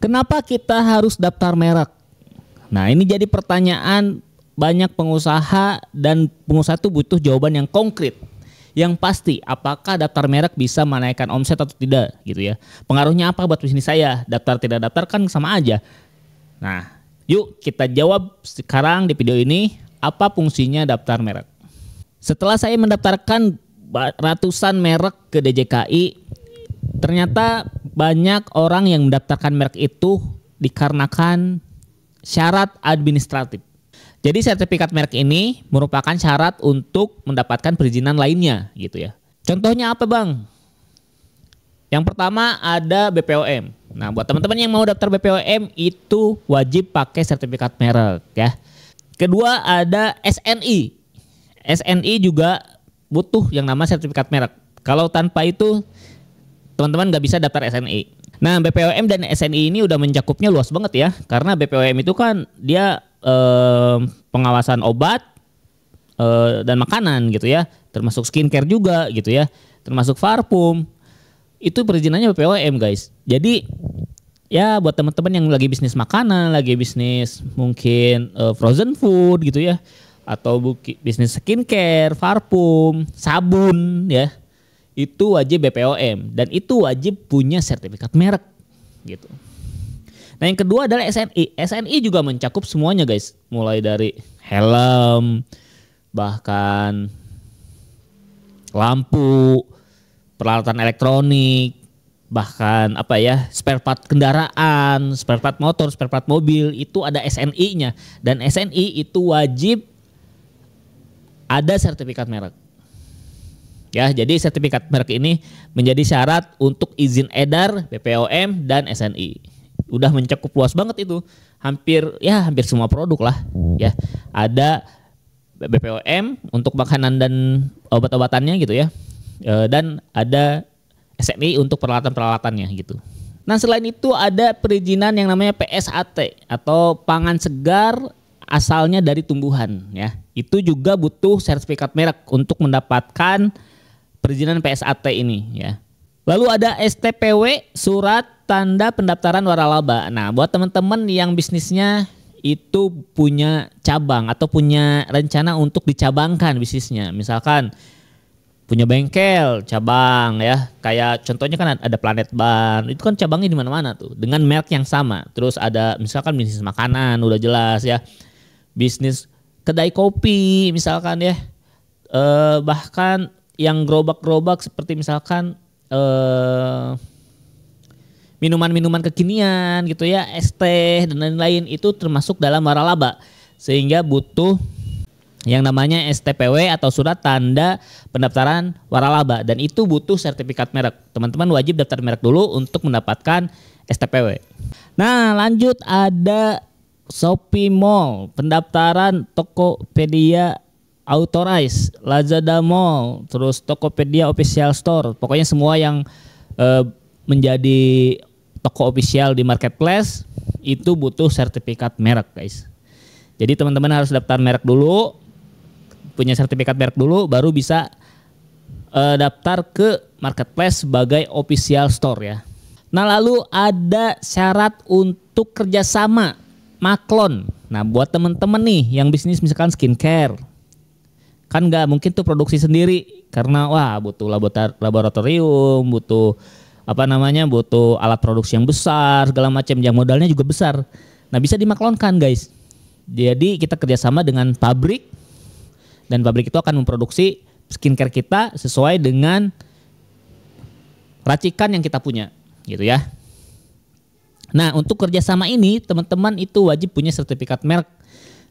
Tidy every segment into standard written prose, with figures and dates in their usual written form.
Kenapa kita harus daftar merek? Nah, ini jadi pertanyaan banyak pengusaha, dan pengusaha itu butuh jawaban yang konkret. Yang pasti, apakah daftar merek bisa menaikkan omset atau tidak gitu ya. Pengaruhnya apa buat bisnis saya? Daftar tidak daftar kan sama aja. Nah, yuk kita jawab sekarang di video ini, apa fungsinya daftar merek. Setelah saya mendaftarkan ratusan merek ke DJKI, ternyata banyak orang yang mendaftarkan merek itu dikarenakan syarat administratif. Jadi sertifikat merek ini merupakan syarat untuk mendapatkan perizinan lainnya gitu ya. Contohnya apa bang? Yang pertama ada BPOM. Nah buat teman-teman yang mau daftar BPOM itu wajib pakai sertifikat merek ya. Kedua ada SNI. SNI juga butuh yang nama sertifikat merek. Kalau tanpa itu teman-teman nggak bisa daftar SNI. Nah BPOM dan SNI ini udah mencakupnya luas banget ya. Karena BPOM itu kan dia pengawasan obat dan makanan gitu ya, termasuk skincare juga gitu ya, termasuk parfum. Itu perizinannya BPOM guys. Jadi ya buat teman-teman yang lagi bisnis makanan, lagi bisnis mungkin frozen food gitu ya, atau bisnis skincare, parfum, sabun ya, itu wajib BPOM dan itu wajib punya sertifikat merek gitu. Nah yang kedua adalah SNI. SNI juga mencakup semuanya guys. Mulai dari helm, bahkan lampu, peralatan elektronik, bahkan apa ya, spare part kendaraan, spare part motor, spare part mobil, itu ada SNI-nya. Dan SNI itu wajib ada sertifikat merek. Ya, jadi sertifikat merek ini menjadi syarat untuk izin edar BPOM dan SNI. Udah mencakup luas banget itu, hampir semua produk lah ya. Ada BPOM untuk makanan dan obat-obatannya gitu ya, dan ada SNI untuk peralatan-peralatannya gitu. Nah selain itu ada perizinan yang namanya PSAT atau pangan segar asalnya dari tumbuhan ya. Itu juga butuh sertifikat merek untuk mendapatkan perizinan PSAT ini ya. Lalu ada STPW, surat tanda pendaftaran waralaba. Nah, buat teman-teman yang bisnisnya itu punya cabang atau punya rencana untuk dicabangkan bisnisnya. Misalkan punya bengkel, cabang ya. Kayak contohnya kan ada Planet Bar. Itu kan cabangnya di mana-mana tuh dengan merek yang sama. Terus ada misalkan bisnis makanan udah jelas ya. Bisnis kedai kopi misalkan ya. Bahkan yang gerobak-gerobak seperti misalkan minuman-minuman kekinian gitu ya, es teh dan lain-lain, itu termasuk dalam waralaba. Sehingga butuh yang namanya STPW atau surat tanda pendaftaran waralaba, dan itu butuh sertifikat merek. Teman-teman wajib daftar merek dulu untuk mendapatkan STPW. Nah, lanjut ada Shopee Mall, pendaftaran Tokopedia Authorized, Lazada Mall, terus Tokopedia Official Store. Pokoknya semua yang menjadi toko official di marketplace itu butuh sertifikat merek guys. Jadi teman-teman harus daftar merek dulu, punya sertifikat merek dulu, baru bisa daftar ke marketplace sebagai official store ya. Nah lalu ada syarat untuk kerjasama maklon. Nah buat teman-teman nih yang bisnis misalkan skincare, kan nggak mungkin tuh produksi sendiri karena butuh laboratorium, butuh butuh alat produksi yang besar segala macam, yang modalnya juga besar. Nah bisa dimaklonkan guys. Jadi kita kerjasama dengan pabrik dan pabrik itu akan memproduksi skincare kita sesuai dengan racikan yang kita punya gitu ya. Nah untuk kerjasama ini teman-teman itu wajib punya sertifikat merek.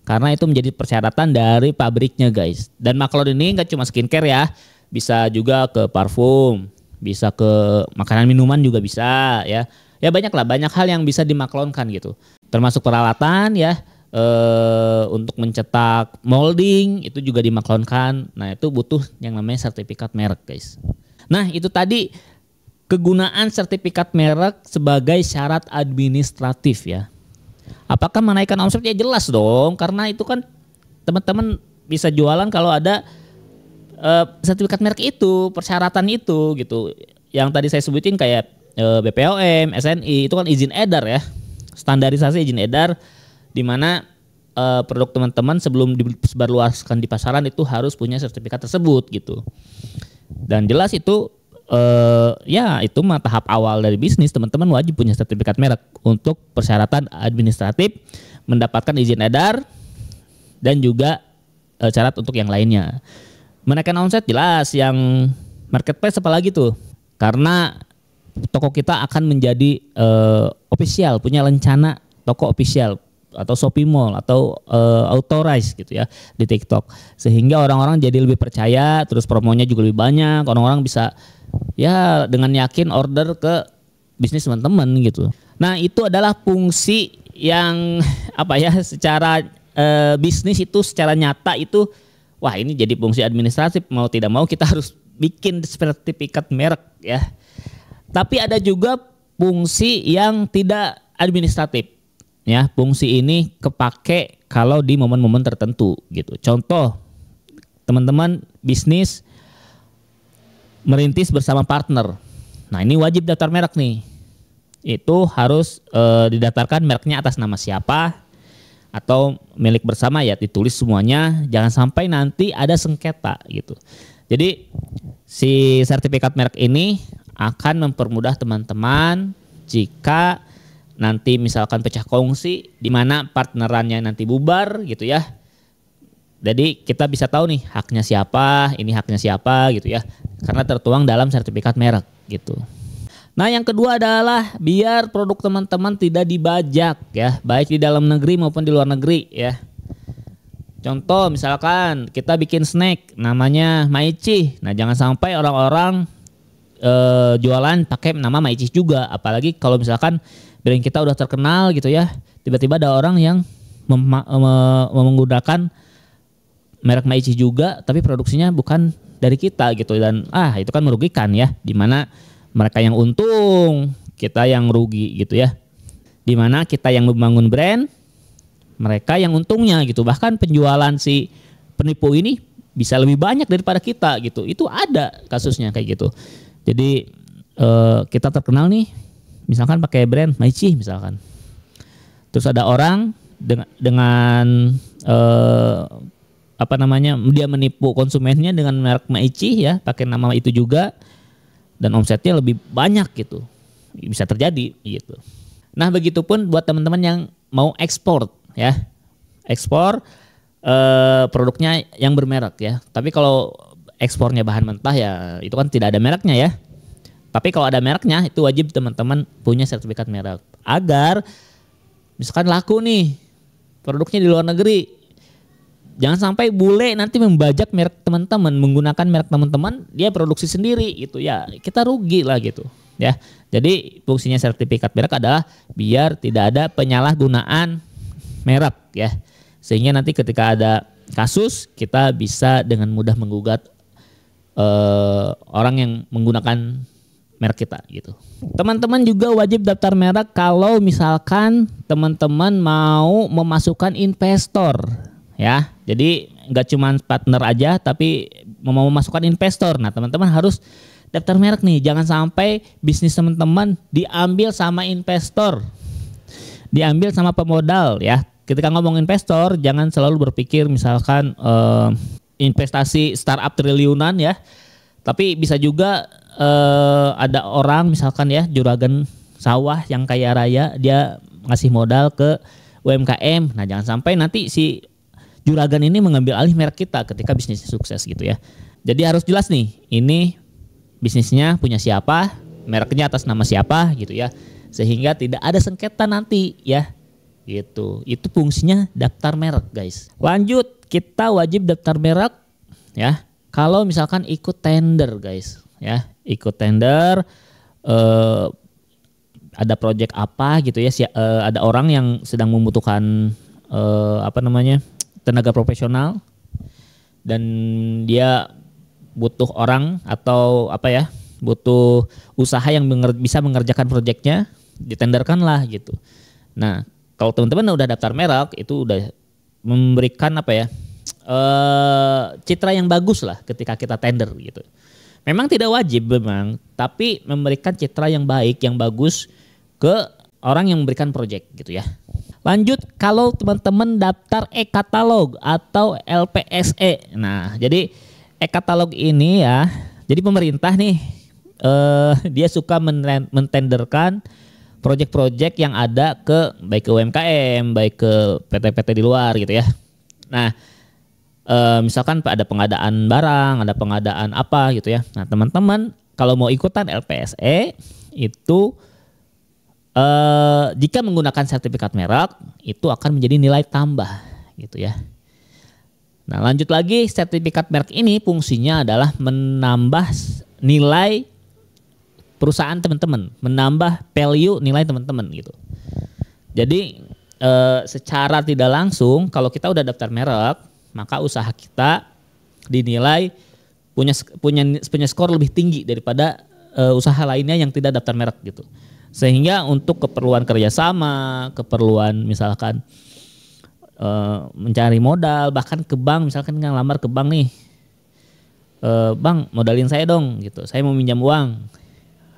Karena itu menjadi persyaratan dari pabriknya guys. Dan maklon ini nggak cuma skincare ya, bisa juga ke parfum, bisa ke makanan minuman juga bisa ya. Ya banyak hal yang bisa dimaklonkan gitu. Termasuk peralatan ya, untuk mencetak molding itu juga dimaklonkan. Nah itu butuh yang namanya sertifikat merek guys. Nah itu tadi kegunaan sertifikat merek sebagai syarat administratif ya. Apakah menaikkan omset? Ya jelas dong, karena itu kan teman-teman bisa jualan kalau ada sertifikat merek itu, persyaratan itu gitu. Yang tadi saya sebutin kayak BPOM, SNI itu kan izin edar ya. standarisasi izin edar di mana produk teman-teman sebelum disebarluaskan di pasaran itu harus punya sertifikat tersebut gitu. Dan jelas itu ya itu mah tahap awal dari bisnis, teman-teman wajib punya sertifikat merek untuk persyaratan administratif, mendapatkan izin edar dan juga syarat untuk yang lainnya. Menaikkan omset jelas, yang marketplace apalagi tuh, karena toko kita akan menjadi official, punya rencana toko official atau Shopee Mall atau authorize gitu ya di TikTok, sehingga orang-orang jadi lebih percaya, terus promonya juga lebih banyak, orang-orang bisa ya dengan yakin order ke bisnis teman-teman gitu. Nah itu adalah fungsi yang apa ya, secara bisnis itu secara nyata itu wah ini jadi fungsi administratif, mau tidak mau kita harus bikin sertifikat merek ya. Tapi ada juga fungsi yang tidak administratif. Ya, fungsi ini kepake kalau di momen-momen tertentu gitu. Contoh, teman-teman bisnis merintis bersama partner. Nah, ini wajib daftar merek nih. Itu harus didaftarkan mereknya atas nama siapa atau milik bersama ya, ditulis semuanya, jangan sampai nanti ada sengketa gitu. Jadi si sertifikat merek ini akan mempermudah teman-teman jika nanti misalkan pecah kongsi di mana partnerannya nanti bubar gitu ya. Jadi kita bisa tahu nih haknya siapa, ini haknya siapa gitu ya. Karena tertuang dalam sertifikat merek gitu. Nah yang kedua adalah biar produk teman-teman tidak dibajak ya, baik di dalam negeri maupun di luar negeri ya. Contoh misalkan kita bikin snack namanya Maici. Nah jangan sampai orang-orang jualan pakai nama Maici juga. Apalagi kalau misalkan brand kita udah terkenal gitu ya, tiba-tiba ada orang yang menggunakan merek Maici juga tapi produksinya bukan dari kita gitu, dan itu kan merugikan ya, dimana mereka yang untung kita yang rugi gitu ya, dimana kita yang membangun brand mereka yang untungnya gitu, bahkan penjualan si penipu ini bisa lebih banyak daripada kita gitu. Itu ada kasusnya kayak gitu. Jadi kita terkenal nih misalkan pakai brand Maici misalkan. Terus ada orang dengan dia menipu konsumennya dengan merek Maici ya, pakai nama itu juga, dan omsetnya lebih banyak gitu. Bisa terjadi gitu. Nah, begitupun buat teman-teman yang mau ekspor ya. Ekspor produknya yang bermerek ya. Tapi kalau ekspornya bahan mentah ya itu kan tidak ada mereknya ya. Tapi kalau ada mereknya itu wajib teman-teman punya sertifikat merek agar misalkan laku nih produknya di luar negeri, jangan sampai bule nanti membajak merek teman-teman, menggunakan merek teman-teman dia produksi sendiri gitu ya, kita rugi lah gitu ya. Jadi fungsinya sertifikat merek adalah biar tidak ada penyalahgunaan merek ya, sehingga nanti ketika ada kasus kita bisa dengan mudah menggugat orang yang menggunakan merek kita gitu. Teman-teman juga wajib daftar merek kalau misalkan teman-teman mau memasukkan investor ya. Jadi nggak cuma partner aja tapi mau memasukkan investor. Nah teman-teman harus daftar merek nih. Jangan sampai bisnis teman-teman diambil sama investor, diambil sama pemodal ya. Ketika ngomong investor jangan selalu berpikir misalkan investasi startup triliunan ya. Tapi bisa juga ada orang misalkan ya juragan sawah yang kaya raya, dia ngasih modal ke UMKM. Nah jangan sampai nanti si juragan ini mengambil alih merek kita ketika bisnisnya sukses gitu ya. Jadi harus jelas nih, ini bisnisnya punya siapa, mereknya atas nama siapa gitu ya, sehingga tidak ada sengketa nanti ya gitu. Itu fungsinya daftar merek guys. Lanjut, kita wajib daftar merek ya kalau misalkan ikut tender guys ya. Ikut tender, ada project apa gitu ya, ada orang yang sedang membutuhkan tenaga profesional dan dia butuh orang atau butuh usaha yang bisa mengerjakan proyeknya, ditenderkan lah gitu. Nah kalau teman-teman udah daftar merek itu udah memberikan citra yang bagus lah ketika kita tender gitu. Memang tidak wajib memang, tapi memberikan citra yang baik, yang bagus ke orang yang memberikan project gitu ya. Lanjut, kalau teman-teman daftar e-katalog atau LPSE. Nah, jadi e-katalog ini ya, jadi pemerintah nih dia suka mentenderkan project-project yang ada ke baik ke UMKM, baik ke PT-PT di luar gitu ya. Nah, misalkan ada pengadaan barang, ada pengadaan apa gitu ya. Nah, teman-teman kalau mau ikutan LPSE itu jika menggunakan sertifikat merek itu akan menjadi nilai tambah gitu ya. Nah, lanjut lagi, sertifikat merek ini fungsinya adalah menambah nilai perusahaan teman-teman, menambah value nilai teman-teman gitu. Jadi secara tidak langsung kalau kita udah daftar merek, maka usaha kita dinilai punya skor lebih tinggi daripada usaha lainnya yang tidak daftar merek gitu. Sehingga untuk keperluan kerjasama, keperluan misalkan mencari modal, bahkan ke bank, misalkan yang lamar ke bank nih, bang modalin saya dong gitu, saya mau minjam uang,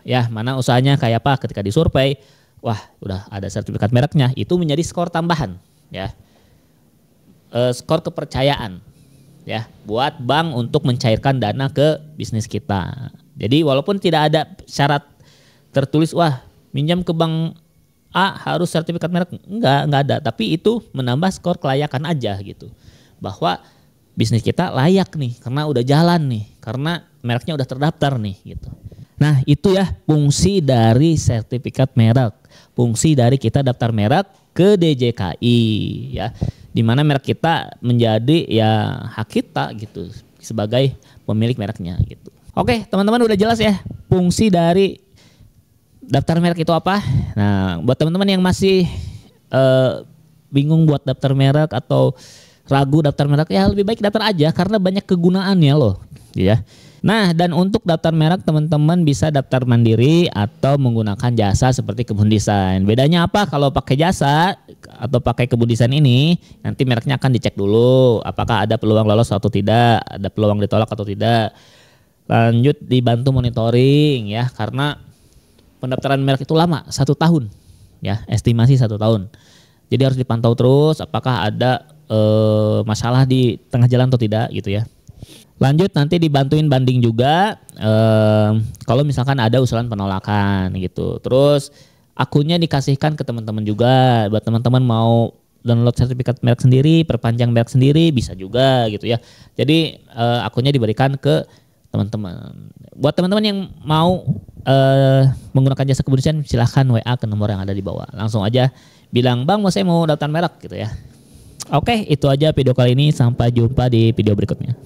ya mana usahanya kayak apa, ketika disurvei, wah udah ada sertifikat mereknya, itu menjadi skor tambahan ya, skor kepercayaan ya, buat bank untuk mencairkan dana ke bisnis kita. Jadi walaupun tidak ada syarat tertulis, wah minjam ke bank A harus sertifikat merek, enggak ada, tapi itu menambah skor kelayakan aja gitu, bahwa bisnis kita layak nih karena udah jalan nih, karena mereknya udah terdaftar nih gitu. Nah, itu ya fungsi dari sertifikat merek, fungsi dari kita daftar merek ke DJKI ya, di mana merek kita menjadi ya hak kita gitu sebagai pemilik mereknya gitu. Oke, teman-teman udah jelas ya fungsi dari daftar merek itu apa? Nah, buat teman-teman yang masih bingung buat daftar merek atau ragu daftar merek, ya lebih baik daftar aja karena banyak kegunaannya loh, ya. Nah, dan untuk daftar merek teman-teman bisa daftar mandiri atau menggunakan jasa seperti Kebun Desain. Bedanya apa kalau pakai jasa atau pakai Kebun Desain ini? Nanti mereknya akan dicek dulu apakah ada peluang lolos atau tidak, ada peluang ditolak atau tidak. Lanjut dibantu monitoring ya, karena pendaftaran merek itu lama, 1 tahun ya, estimasi 1 tahun. Jadi harus dipantau terus apakah ada masalah di tengah jalan atau tidak gitu ya. Lanjut nanti dibantuin banding juga kalau misalkan ada usulan penolakan gitu. Terus akunnya dikasihkan ke teman-teman juga, buat teman-teman mau download sertifikat merek sendiri, perpanjang merek sendiri bisa juga gitu ya. Jadi akunnya diberikan ke teman-teman. Buat teman-teman yang mau menggunakan jasa Kebun Desain, silahkan WA ke nomor yang ada di bawah. Langsung aja bilang, bang saya mau daftar merek gitu ya. Oke, itu aja video kali ini. Sampai jumpa di video berikutnya.